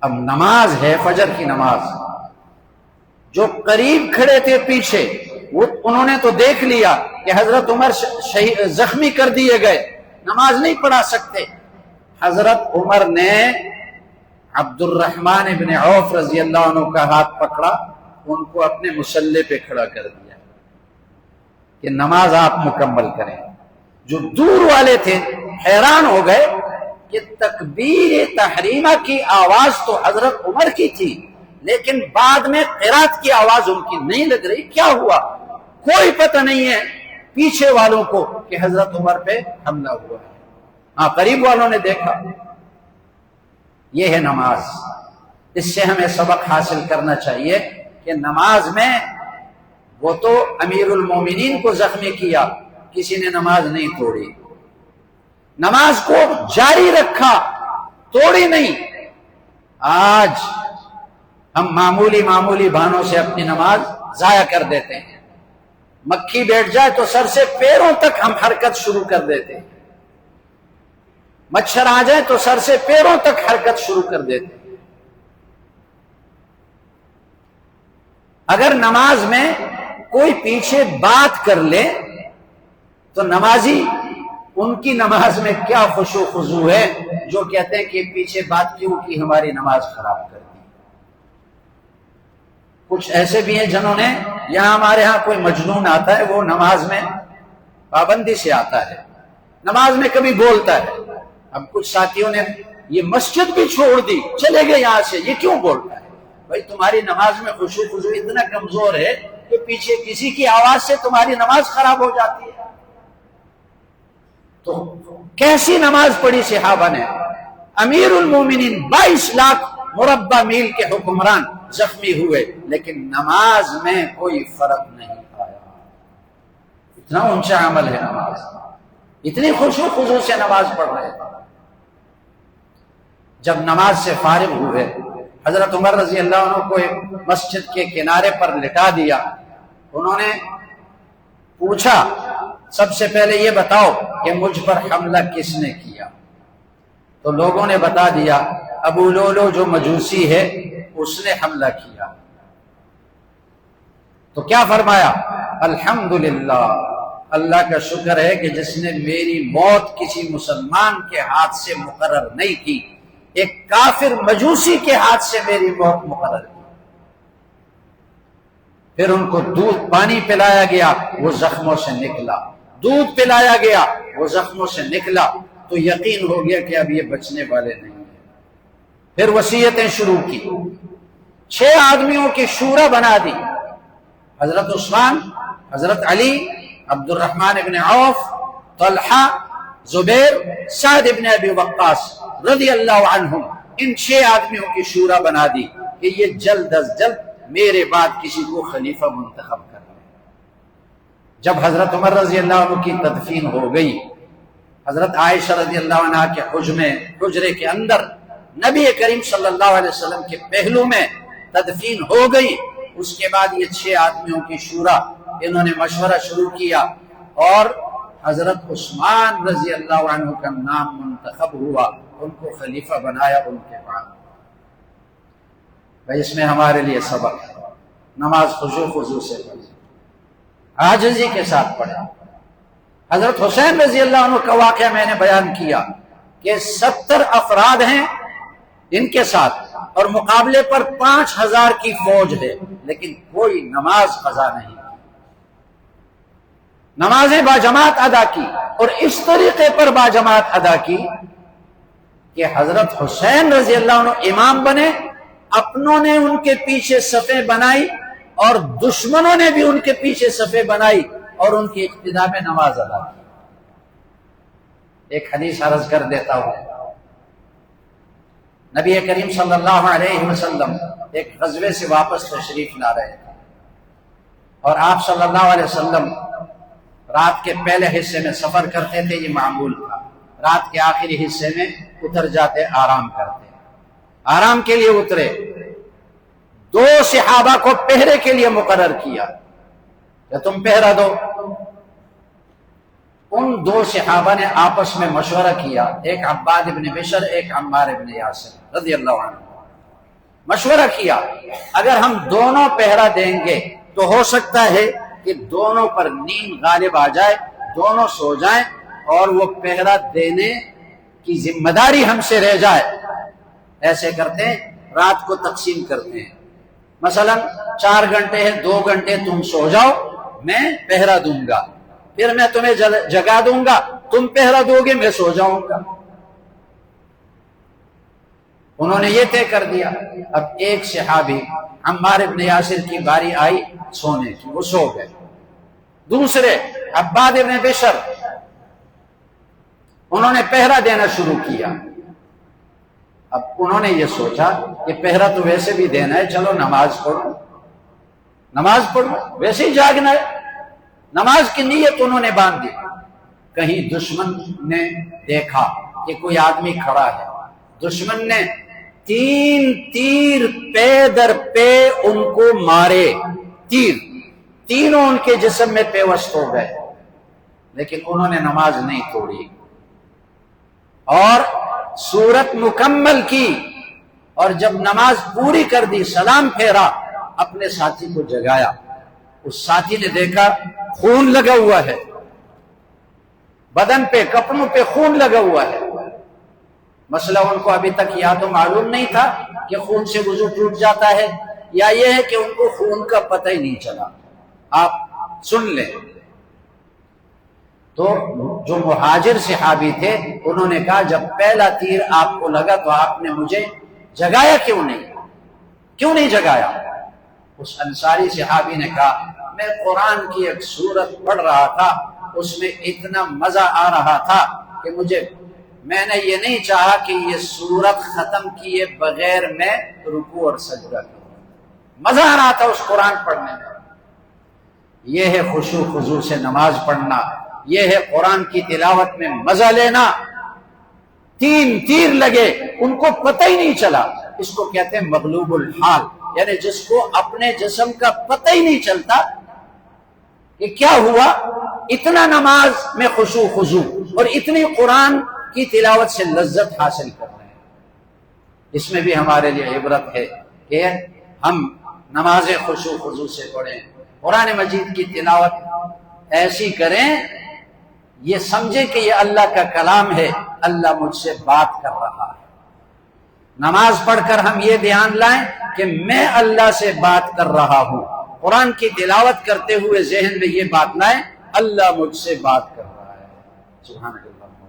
اب نماز ہے فجر کی نماز، جو قریب کھڑے تھے پیچھے انہوں نے تو دیکھ لیا کہ حضرت عمر زخمی کر دیے گئے، نماز نہیں پڑھا سکتے۔ حضرت عمر نے عبد الرحمن ابن عوف رضی اللہ عنہ کا ہاتھ پکڑا، ان کو اپنے مصلی پہ کھڑا کر دیا کہ نماز آپ مکمل کریں۔ جو دور والے تھے حیران ہو گئے کہ تکبیر تحریمہ کی آواز تو حضرت عمر کی تھی، لیکن بعد میں قرات کی آواز ان کی نہیں لگ رہی، کیا ہوا؟ کوئی پتہ نہیں ہے پیچھے والوں کو کہ حضرت عمر پہ حملہ ہوا ہے۔ ہاں، قریب والوں نے دیکھا۔ یہ ہے نماز۔ اس سے ہمیں سبق حاصل کرنا چاہیے کہ نماز میں وہ تو امیر المومنین کو زخمی کیا، کسی نے نماز نہیں توڑی، نماز کو جاری رکھا، توڑی نہیں۔ آج ہم معمولی بہانوں سے اپنی نماز ضائع کر دیتے ہیں۔ مکھی بیٹھ جائے تو سر سے پیروں تک ہم حرکت شروع کر دیتے ہیں، مچھر آ جائے تو سر سے پیروں تک حرکت شروع کر دیتے ہیں۔ اگر نماز میں کوئی پیچھے بات کر لے تو نمازی ان کی نماز میں کیا خشوع خضوع ہے جو کہتے ہیں کہ پیچھے بات کیوں کی، ہماری نماز خراب کر دی۔ کچھ ایسے بھی ہیں جنہوں نے، یہاں ہمارے ہاں کوئی مجنون آتا ہے، وہ نماز میں پابندی سے آتا ہے، نماز میں کبھی بولتا ہے۔ اب کچھ ساتھیوں نے یہ مسجد بھی چھوڑ دی، چلے گئے یہاں سے، یہ کیوں بولتا ہے؟ بھائی تمہاری نماز میں خشوع خضوع اتنا کمزور ہے کہ پیچھے کسی کی آواز سے تمہاری نماز خراب ہو جاتی ہے۔ تو کیسی نماز پڑھی صحابہ نے؟ امیر المومنین 22 لاکھ مربع میل کے حکمران زخمی ہوئے، لیکن نماز میں کوئی فرق نہیں آیا۔ اتنا اونچا عمل ہے نماز، اتنی خشوع خضوع سے نماز پڑھ رہے تھے۔ جب نماز سے فارغ ہوئے، حضرت عمر رضی اللہ عنہ کو مسجد کے کنارے پر لٹا دیا۔ انہوں نے پوچھا، سب سے پہلے یہ بتاؤ کہ مجھ پر حملہ کس نے کیا؟ تو لوگوں نے بتا دیا، ابو لولو جو مجوسی ہے اس نے حملہ کیا۔ تو کیا فرمایا؟ الحمدللہ، اللہ کا شکر ہے کہ جس نے میری موت کسی مسلمان کے ہاتھ سے مقرر نہیں کی، ایک کافر مجوسی کے ہاتھ سے میری موت مقرر کی۔ پھر ان کو دودھ پانی پلایا گیا، وہ زخموں سے نکلا، دودھ پلایا گیا، وہ زخموں سے نکلا، تو یقین ہو گیا کہ اب یہ بچنے والے نہیں ہیں۔ پھر وصیتیں شروع کی، 6 آدمیوں کی شورا بنا دی، حضرت عثمان، حضرت علی، عبد الرحمن ابن عوف، طلحہ، زبیر، سعد ابن ابی وقاص رضی اللہ عنہم، ان 6 آدمیوں کی شورا بنا دی کہ یہ جلد از جلد میرے بعد کسی کو خلیفہ منتخب کر لیں۔ جب حضرت عمر رضی اللہ عنہ کی تدفین ہو گئی، حضرت عائشہ رضی اللہ عنہ کے حجرے کے اندر نبی کریم صلی اللہ علیہ وسلم کے پہلو میں تدفین ہو گئی۔ اس کے بعد یہ 6 آدمیوں کی شورا، انہوں نے مشورہ شروع کیا اور حضرت عثمان رضی اللہ عنہ کا نام منتخب ہوا، ان کو خلیفہ بنایا ان کے بعد۔ بھائی اس میں ہمارے لیے سبق ہے، نماز خشوع خضوع سے پڑھیں، عاجزی کے ساتھ پڑھیں۔ حضرت حسین رضی اللہ عنہ کا واقعہ میں نے بیان کیا کہ 70 افراد ہیں ان کے ساتھ، اور مقابلے پر 5000 کی فوج ہے، لیکن کوئی نماز قضا نہیں، نمازیں باجماعت ادا کی، اور اس طریقے پر باجماعت ادا کی کہ حضرت حسین رضی اللہ عنہ امام بنے، اپنوں نے ان کے پیچھے صفیں بنائی اور دشمنوں نے بھی ان کے پیچھے صفیں بنائی اور ان کی اقتداء میں نماز ادا کی۔ ایک حدیث عرض کر دیتا ہوں، نبی کریم صلی اللہ علیہ وسلم ایک غزوے سے واپس تشریف لا رہے تھے، اور آپ صلی اللہ علیہ وسلم رات کے پہلے حصے میں سفر کرتے تھے، یہ معمول تھا، رات کے آخری حصے میں اتر جاتے، آرام کرتے۔ آرام کے لیے اترے، 2 صحابہ کو پہرے کے لیے مقرر کیا کہ تم پہرا دو۔ ان 2 صحابہ نے آپس میں مشورہ کیا، ایک عباد ابن بشر، ایک عمار ابن یاسر رضی اللہ عنہ۔ مشورہ کیا اگر ہم دونوں پہرا دیں گے تو ہو سکتا ہے کہ دونوں پر نیند غالب آ جائے، دونوں سو جائیں اور وہ پہرا دینے کی ذمہ داری ہم سے رہ جائے۔ ایسے کرتے ہیں، رات کو تقسیم کرتے ہیں، مثلا 4 گھنٹے ہے، 2 گھنٹے تم سو جاؤ، میں پہرا دوں گا، پھر میں تمہیں جگا دوں گا، تم پہرا دو گے، میں سو جاؤں گا۔ انہوں نے یہ طے کر دیا۔ اب ایک صحابی عمار ابن یاسر کی باری آئی سونے کی، وہ سو گئے۔ دوسرے عباد ابن بشر، انہوں نے پہرا دینا شروع کیا۔ اب انہوں نے یہ سوچا کہ پہرا تو ویسے بھی دینا ہے، چلو نماز پڑھو، ویسے ہی جاگنا ہے۔ نماز کی نیت انہوں نے باندھ دی۔ کہیں دشمن نے دیکھا کہ کوئی آدمی کھڑا ہے، دشمن نے 3 تیر پے در پے ان کو مارے، تینوں ان کے جسم میں پیوست ہو گئے، لیکن انہوں نے نماز نہیں توڑی اور سورت مکمل کی، اور جب نماز پوری کر دی، سلام پھیرا، اپنے ساتھی کو جگایا۔ اس ساتھی نے دیکھا خون لگا ہوا ہے، بدن پہ، کپڑوں پہ خون لگا ہوا ہے۔ مسئلہ ان کو ابھی تک یا تو معلوم نہیں تھا کہ خون سے وضو ٹوٹ جاتا ہے، یا یہ ہے کہ ان کو خون کا پتہ ہی نہیں چلا۔ آپ سن لیں، تو جو مہاجر صحابی تھے انہوں نے کہا جب پہلا تیر آپ کو لگا تو آپ نے مجھے جگایا کیوں نہیں جگایا؟ اس انصاری صحابی نے کہا میں قرآن کی ایک سورت پڑھ رہا تھا، اس میں اتنا مزہ آ رہا تھا کہ میں نے یہ نہیں چاہا کہ یہ سورت ختم کیے بغیر میں رکوع اور سجدہ کروں، مزہ آ رہا تھا اس قرآن پڑھنے میں۔ یہ ہے خشوع خضوع سے نماز پڑھنا، یہ ہے قرآن کی تلاوت میں مزہ لینا۔ 3 تیر لگے، ان کو پتہ ہی نہیں چلا۔ اس کو کہتے ہیں مغلوب الحال، یعنی جس کو اپنے جسم کا پتہ ہی نہیں چلتا کہ کیا ہوا، اتنا نماز میں خشوع خضوع اور اتنی قرآن کی تلاوت سے لذت حاصل کر رہے ہیں۔ اس میں بھی ہمارے لیے عبرت ہے کہ ہم نماز خشوع خضوع سے پڑھیں، قرآن مجید کی تلاوت ایسی کریں یہ سمجھے کہ یہ اللہ کا کلام ہے، اللہ مجھ سے بات کر رہا ہے۔ نماز پڑھ کر ہم یہ دھیان لائیں کہ میں اللہ سے بات کر رہا ہوں، قرآن کی تلاوت کرتے ہوئے ذہن میں یہ بات لائیں اللہ مجھ سے بات کر رہا ہے۔ سبحان اللہ۔